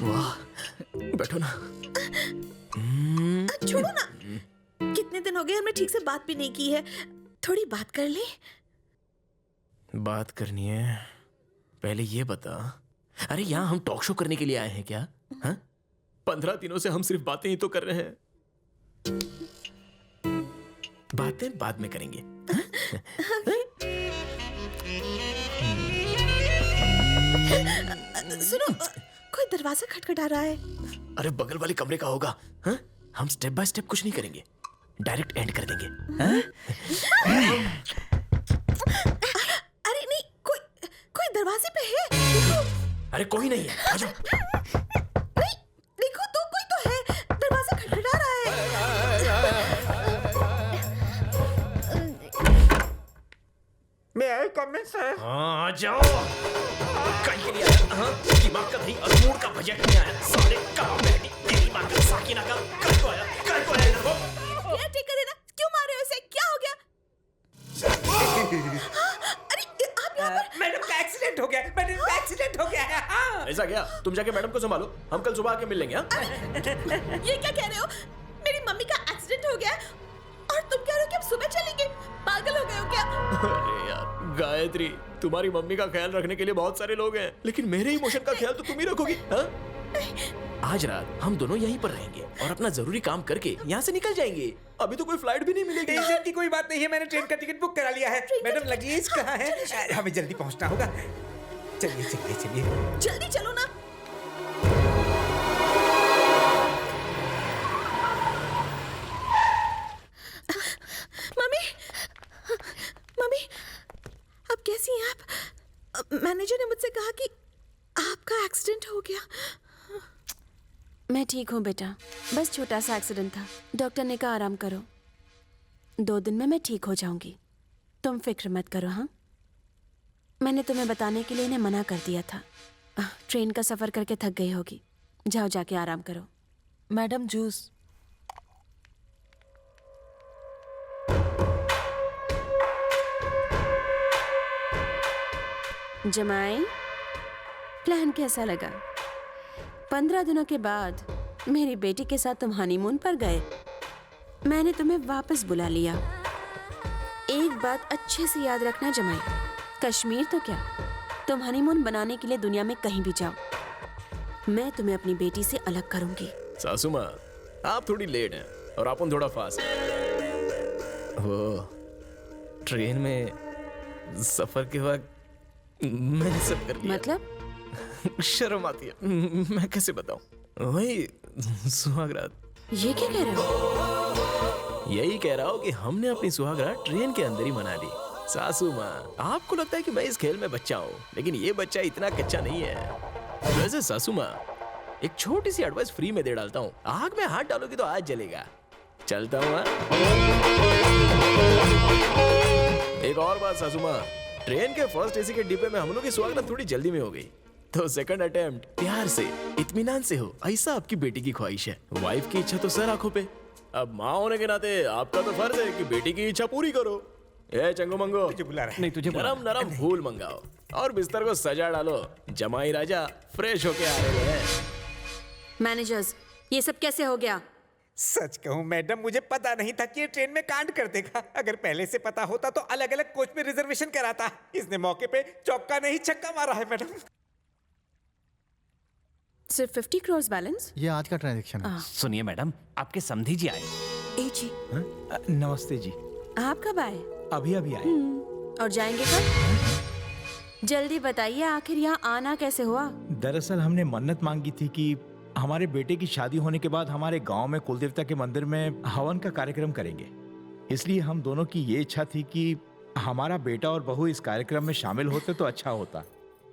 वाह, बैठो ना। छोड़ो ना, कितने दिन हो गए हमने ठीक से बात भी नहीं की है, थोड़ी बात कर ले। बात करनी है, पहले ये बता। अरे यहाँ हम टॉक शो करने के लिए आए हैं क्या? हाँ? 15 दिनों से हम सिर्फ बातें ही तो कर रहे हैं। बातें बाद में करेंगे। सुनो, कोई दरवाजा खटखटा रहा है। अरे बगल वाले कमरे का होगा। हाँ? हम स्टेप बाय स्टेप कुछ नहीं करेंगे, डायरेक्ट एंड कर देंगे। हाँ? अरे नहीं, कोई दरवाजे पे है। देखो। अरे कोई नहीं है, आ जाओ। नहीं, देखो तो कोई तो है, दरवाजा खटखटा रहा है। मैं आई कमेंट सर। हाँ, आ जाओ। कहीं के लिए आया? हाँ? दिमाग का दही और मूड का बजट नहीं आया। साले कहाँ बैठी? तेरी बात कर साकिना का। कहीं को आया इधर को। क्या टिका देना? क्यों मार रहे हो इसे? क्या हो गया? अरे आप यहाँ पर? मैडम का एक्सीडेंट हो गया, मैडम का एक्सीडेंट हो गया है। हाँ। ऐसा क्या? तुम जाके मैडम को संभालो, हम कल सुबह आके मिल लेंगे। हाँ? ये क्या कह रहे हो? मेरी मम्मी का एक्सीडेंट हो गया और तुम कह रहे हो कि हम सुबह चलेंगे? पागल हो गए हो क्या? अरे यार गायत्री, तुम्हारी मम्मी का ख्याल रखने के लिए बहुत सारे लोग हैं, लेकिन मेरे इमोशन का ख्याल तो तुम ही रखोगी। हाँ? आज रात हम दोनों यहीं पर रहेंगे और अपना जरूरी काम करके यहाँ से निकल जाएंगे। अभी तो कोई फ्लाइट भी नहीं मिलेगी। टेंशन की कोई बात नहीं है, मैंने ट्रेन का टिकट बुक करा लिया है। मैडम लगेज कहाँ है? हमें जल्दी पहुँचना होगा। चलिए चलिए चलिए। जल्दी चलो ना। मम्मी, अब कैसी हैं आप? मैनेजर ने मुझसे कहा कि आपका एक्सीडेंट हो गया। मैं ठीक हूँ बेटा, बस छोटा सा एक्सीडेंट था। डॉक्टर ने कहा आराम करो, 2 दिन में मैं ठीक हो जाऊंगी। तुम फिक्र मत करो। हाँ, मैंने तुम्हें बताने के लिए इन्हें मना कर दिया था। ट्रेन का सफर करके थक गई होगी, जाओ जाके आराम करो। Madam juice. जमाई, प्लान कैसा लगा? 15 दिनों के बाद मेरी बेटी के साथ तुम हनीमून पर गए। मैंने तुम्हें वापस बुला लिया। एक बात अच्छे से याद रखना जमाई, कश्मीर तो क्या, तुम हनीमून बनाने के लिए दुनिया में कहीं भी जाओ, मैं तुम्हें अपनी बेटी से अलग करूंगी। सासू माँ, आप थोड़ी लेट हैं और अपन थोड़ा फास्ट हैं। वो ट्रेन में सफर के वक्त मैंने सब कर लिया। मतलब? शर्म आती है, मैं कैसे बताऊं? वही सुहागरात। ये क्या कह रहे हो? यही कह रहा हूँ कि हमने अपनी सुहागरात ट्रेन के अंदर ही मना ली। सासू माँ, आपको लगता है कि मैं इस खेल में बच्चा हूँ, लेकिन ये बच्चा इतना कच्चा नहीं है। वैसे सासू माँ, एक छोटी सी एडवाइस फ्री में दे डालता हूँ, आग में हाथ डालोगी तो आज जलेगा। चलता हूँ। एक और बात सासू माँ, ट्रेन के फर्स्ट एसी के डिब्बे में हम लोग की सुहागरात थोड़ी जल्दी में हो गई, तो सेकंड अटेम्प्ट प्यार से, इत्मीनान से हो, ऐसा आपकी बेटी की ख्वाहिश है। वाइफ की इच्छा तो सर आंखों पे, अब माँ होने के नाते आपका तो फर्ज है कि बेटी की इच्छा पूरी करो। ए चंगो मंगो, तुझे बुला रहा है। नहीं तुझे नरम नरम फूल मंगाओ और बिस्तर को सजा डालो। जमाई राजा फ्रेश होके आ रहे हैं। मैनेजर्स, ये सब कैसे हो गया? सच कहूँ मैडम, मुझे पता नहीं था कि ये ट्रेन में कांड कर देगा। अगर पहले से पता होता तो अलग अलग कोच में रिजर्वेशन कराता। इसने मौके पे चौका नहीं छक्का मारा है मैडम। सिर्फ 50 करोड़ बैलेंस? ये आज का ट्रांजैक्शन है। सुनिए मैडम, आपके समधी जी आए। ए जी, नमस्ते जी। आप कब आए? अभी अभी आए। और जाएंगे कब? जल्दी बताइए, आखिर यहाँ आना कैसे हुआ? दरअसल हमने मन्नत मांगी थी कि हमारे बेटे की शादी होने के बाद हमारे गांव में कुलदेवता के मंदिर में हवन का कार्यक्रम करेंगे। इसलिए हम दोनों की ये इच्छा थी कि हमारा बेटा और बहू इस कार्यक्रम में शामिल होते तो अच्छा होता।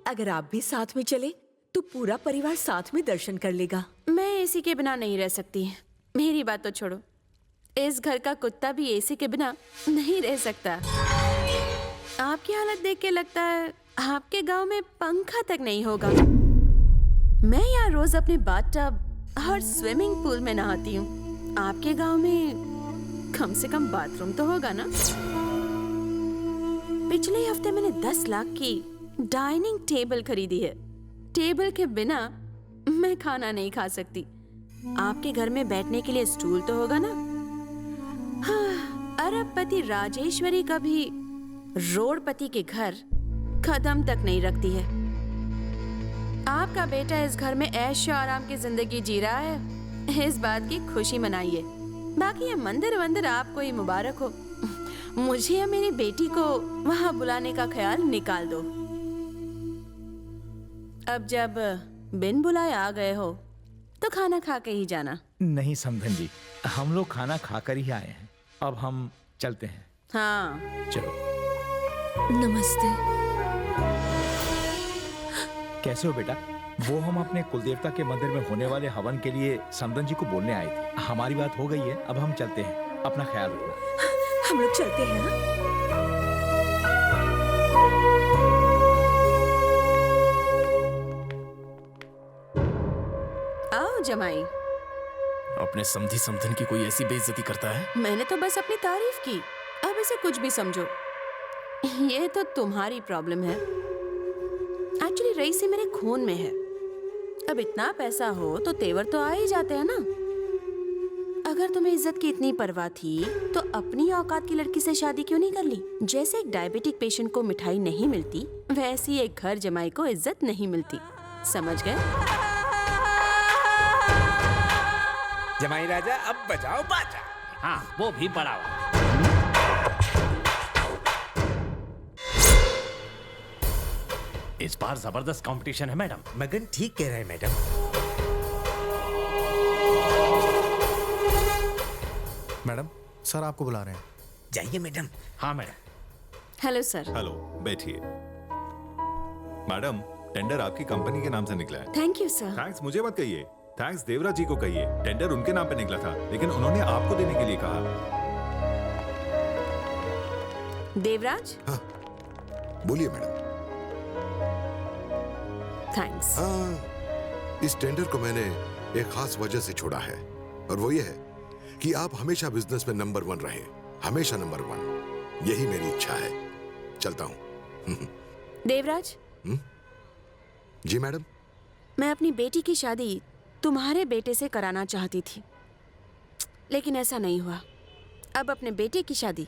अगर आप भी साथ में चले तो पूरा परिवार साथ में दर्शन कर लेगा। मैं एसी के बिना नहीं रह सकती। मेरी बात तो छोड़ो, इस घर का कुत्ता भी एसी के बिना नहीं रह सकता। आपकी हालत देख के लगता है आपके गांव में पंखा तक नहीं होगा। मैं यहाँ रोज अपने बाथटब और स्विमिंग पूल में नहाती हूँ। आपके गांव में कम से कम बाथरूम तो होगा ना। पिछले हफ्ते मैंने 10 लाख की डाइनिंग टेबल खरीदी है। टेबल के बिना मैं खाना नहीं खा सकती। आपके घर में बैठने के लिए स्टूल तो होगा ना। हाँ, अरबपति राजेश्वरी कभी रोडपति के घर कदम तक नहीं रखती है। आपका बेटा इस घर में ऐश और आराम की जिंदगी जी रहा है, इस बात की खुशी मनाइए। बाकी ये मंदिर वंदिर आपको ही मुबारक हो। मुझे या मेरी बेटी को वहां बुलाने का ख्याल निकाल दो। अब जब बिन बुलाए आ गए हो तो खाना खा के ही जाना। नहीं समधन जी, हम लोग खाना खाकर ही आए हैं। अब हम चलते हैं। हाँ, चलो। नमस्ते। कैसे हो बेटा? वो हम अपने कुलदेवता के मंदिर में होने वाले हवन के लिए समधन जी को बोलने आए थे। हमारी बात हो गई है, अब हम चलते हैं। अपना ख्याल रखना। हम लोग चलते हैं। हाँ? आओ जमाई। अपने समधी समधन की कोई ऐसी बेइज्जती करता है? मैंने तो बस अपनी तारीफ की, अब इसे कुछ भी समझो। ये तो तुम्हारी प्रॉब्लम है। एक्चुअली रईसी मेरे खून में है। अब इतना पैसा हो तो तेवर तो आ ही जाते हैं ना। अगर तुम्हें इज्जत की इतनी परवाह थी तो अपनी औकात की लड़की से शादी क्यों नहीं कर ली? जैसे एक डायबिटिक पेशेंट को मिठाई नहीं मिलती, वैसी एक घर जमाई को इज्जत नहीं मिलती। समझ गए? जमाई राजा अब बजाओ बाजा। हाँ, वो भी बड़ा वाला। इस बार जबरदस्त कंपटीशन है मैडम। मगन ठीक कह रहे हैं मैडम। मैडम, सर आपको बुला रहे हैं। जाइए मैडम। हाँ मैडम। Hello sir. हेलो, बैठिए। मैडम, टेंडर आपकी कंपनी के नाम से निकला है। Thank you sir. थैंक्स मुझे मत कहिए, थैंक्स देवराज जी को कहिए। टेंडर उनके नाम पे निकला था, लेकिन उन्होंने आपको देने के लिए कहा। देवराज। हाँ, बोलिए मैडम। थैंक्स। इस टेंडर को मैंने एक खास वजह से छोड़ा है, और वो ये है कि आप हमेशा बिजनेस में नंबर 1 रहे, हमेशा नंबर 1। यही मेरी इच्छा है। चलता हूँ। देवराज। जी मैडम। मैं अपनी बेटी की शादी तुम्हारे बेटे से कराना चाहती थी, लेकिन ऐसा नहीं हुआ। अब अपने बेटे की शादी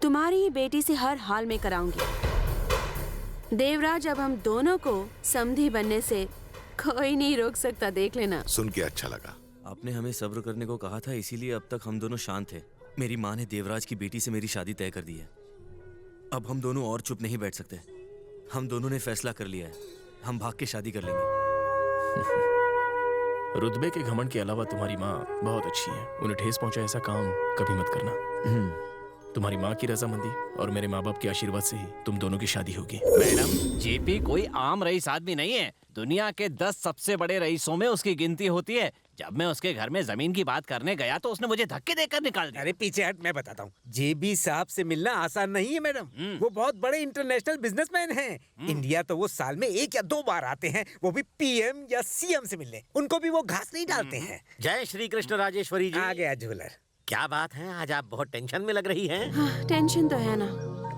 तुम्हारी ही बेटी से हर हाल में कराऊंगी। देवराज, अब हम दोनों को समधी बनने से कोई नहीं रोक सकता, देख लेना। सुन के अच्छा लगा। आपने हमें सब्र करने को कहा था, इसीलिए अब तक हम दोनों शांत थे। मेरी माँ ने देवराज की बेटी से मेरी शादी तय कर दी है। अब हम दोनों और चुप नहीं बैठ सकते। हम दोनों ने फैसला कर लिया है, हम भाग के शादी कर लेंगे। रुतबे के घमंड के अलावा तुम्हारी माँ बहुत अच्छी है। उन्हें ठेस पहुंचा ऐसा काम कभी मत करना। तुम्हारी माँ की रजामंदी और मेरे माँ बाप के आशीर्वाद से ही तुम दोनों की शादी होगी। मैडम, जेपी कोई आम रईस आदमी नहीं है। दुनिया के 10 सबसे बड़े रईसों में उसकी गिनती होती है। जब मैं उसके घर में जमीन की बात करने गया तो उसने मुझे धक्के देकर निकाल दिया। अरे पीछे हट, मैं बताता हूँ। जेबी साहब से मिलना आसान नहीं है मैडम। वो बहुत बड़े इंटरनेशनल बिजनेसमैन हैं। इंडिया तो वो साल में 1 या 2 बार आते हैं, वो भी पीएम या सीएम से मिलने। उनको भी वो घास नहीं डालते हैं। जय श्री कृष्ण राजेश्वरी जी। आ गया झूलर। क्या बात है, आज आप बहुत टेंशन में लग रही हैं। हाँ, टेंशन तो है ना।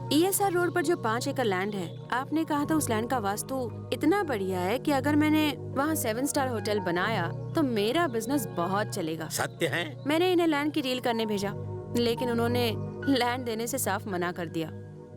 ESR रोड पर जो 5 एकड़ लैंड है, आपने कहा था उस लैंड का वास्तु इतना बढ़िया है कि अगर मैंने वहाँ 7 स्टार होटल बनाया तो मेरा बिजनेस बहुत चलेगा। सत्य है? मैंने इन्हें लैंड की डील करने भेजा, लेकिन उन्होंने लैंड देने से साफ मना कर दिया।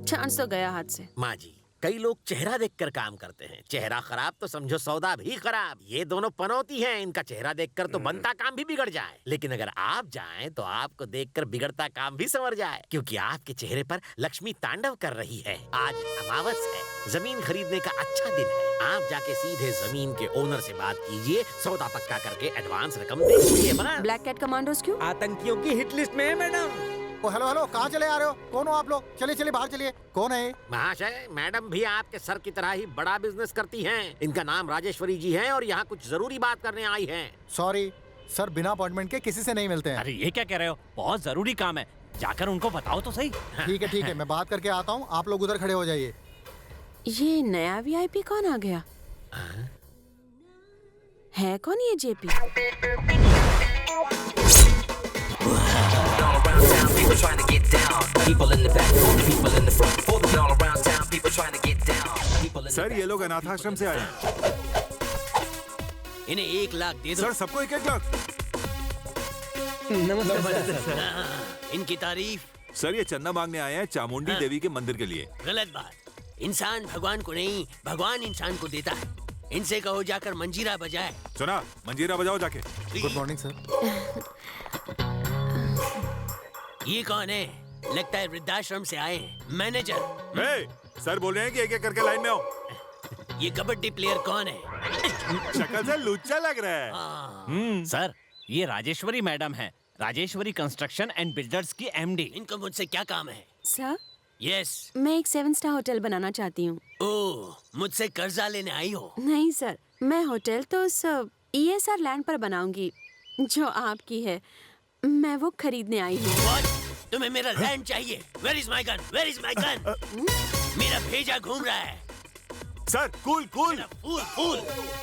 चांस तो गया हाथ से। माँ जी, कई लोग चेहरा देखकर काम करते हैं। चेहरा खराब तो समझो सौदा भी खराब। ये दोनों पनौती हैं। इनका चेहरा देखकर तो बनता काम भी बिगड़ जाए, लेकिन अगर आप जाएं तो आपको देखकर बिगड़ता काम भी संवर जाए, क्योंकि आपके चेहरे पर लक्ष्मी तांडव कर रही है। आज अमावस है, जमीन खरीदने का अच्छा दिन है। आप जाके सीधे जमीन के ओनर से बात कीजिए, सौदा पक्का करके एडवांस रकम दे दीजिए। ब्लैक कैट कमांडोज क्यों? आतंकियों की हिट लिस्ट में है मैडम। ओ हेलो हेलो, कहाँ चले आ रहे हो? कौन हो आप लोग? चलिए चलिए बाहर चलिए। कौन है? महाशय, मैडम भी आपके सर की तरह ही बड़ा बिजनेस करती हैं। इनका नाम राजेश्वरी जी है और यहाँ कुछ जरूरी बात करने आई हैं। सॉरी सर, बिना अपॉइंटमेंट के किसी से नहीं मिलते हैं। अरे ये क्या कह रहे हो? बहुत जरूरी काम है, जाकर उनको बताओ तो सही। ठीक है, मैं बात करके आता हूँ। आप लोग उधर खड़े हो जाइए। ये नया VIP कौन आ गया? है कौन ये JP? people trying to get down. People in the back, people in the front, for the all around town. People trying to get down. People in the sir ये लोग अनाथाश्रम से आए हैं। इन्हें 1 लाख दे दो। सर सबको 1-1 लाख। नमस्ते सर। इनकी तारीफ। सर ये चंदा मांगने आए हैं चामुंडी देवी के मंदिर के लिए। गलत बात। इंसान भगवान को नहीं, भगवान इंसान को देता है। इनसे कहो जाकर मंजीरा बजाए। सुना, मंजीरा बजाओ जाके। Good morning sir. ये कौन है? लगता है वृद्धाश्रम से आए हैं। मैनेजर। सर बोल रहे हैं कि एक-एक करके लाइन में आओ। ये कबड्डी प्लेयर कौन है? शक्ल से लुच्चा लग रहा है। सर ये राजेश्वरी मैडम है, राजेश्वरी कंस्ट्रक्शन एंड बिल्डर्स की एमडी। इनको मुझसे क्या काम है? Sir yes. मैं एक 7 स्टार होटल बनाना चाहती हूँ। ओह, मुझसे कर्जा लेने आई हो? नहीं सर, मैं होटल तो उस ESR लैंड पर बनाऊंगी जो आपकी है। मैं वो खरीदने आई हूँ। तुम्हें मेरा लैंड चाहिए? Where is my gun? Where is my gun? मेरा भेजा घूम रहा है। Sir cool cool. फूल।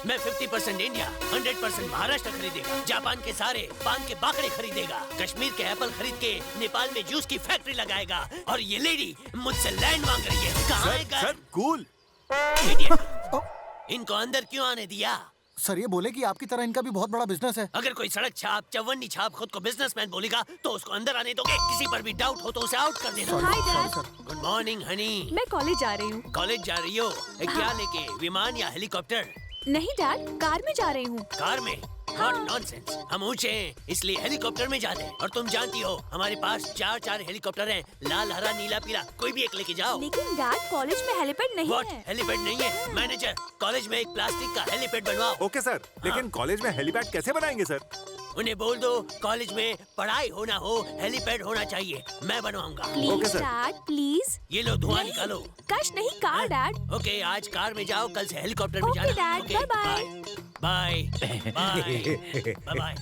मैं 50% इंडिया, 100% महाराष्ट्र खरीदेगा। जापान के सारे पान के बाकड़े खरीदेगा। कश्मीर के एप्पल खरीद के नेपाल में जूस की फैक्ट्री लगाएगा। और ये लेडी मुझसे लैंड मांग रही है। कहाँ है घर? Sir cool. इनको अंदर क्यों आने दिया? सर ये बोले कि आपकी तरह इनका भी बहुत बड़ा बिजनेस है। अगर कोई सड़क छाप, चवन्नी छाप खुद को बिजनेसमैन बोलेगा तो उसको अंदर आने दोगे? किसी पर भी डाउट हो तो उसे आउट कर देना। Hi dad. Good morning Honey. मैं कॉलेज जा रही हूँ। कॉलेज जा रही हो? क्या लेके? विमान या हेलीकॉप्टर? नहीं डैड, कार में जा रही हूँ। कार में? What nonsense। हम ऊंचे हैं इसलिए हेलीकॉप्टर में जाते हैं। और तुम जानती हो हमारे पास 4 हेलीकॉप्टर हैं। लाल, हरा, नीला, पीला। कोई भी एक लेके जाओ। लेकिन डैड कॉलेज में हेलीपैड नहीं What? है। हेलीपैड नहीं है? मैनेजर, कॉलेज में एक प्लास्टिक का हेलीपैड बनवाओ। ओके सर, लेकिन कॉलेज में हेलीपैड कैसे बनाएंगे सर? उन्हें बोल दो कॉलेज में पढ़ाई होना हो, हेलीपैड होना चाहिए। मैं बनवाऊंगा। Please dad, please. ये लो धुआं निकालो। कश नहीं, कार डैड। ओके, आज कार में जाओ, कल से हेलीकॉप्टर में ओके जाना। Dad, bye bye. Bye bye bye.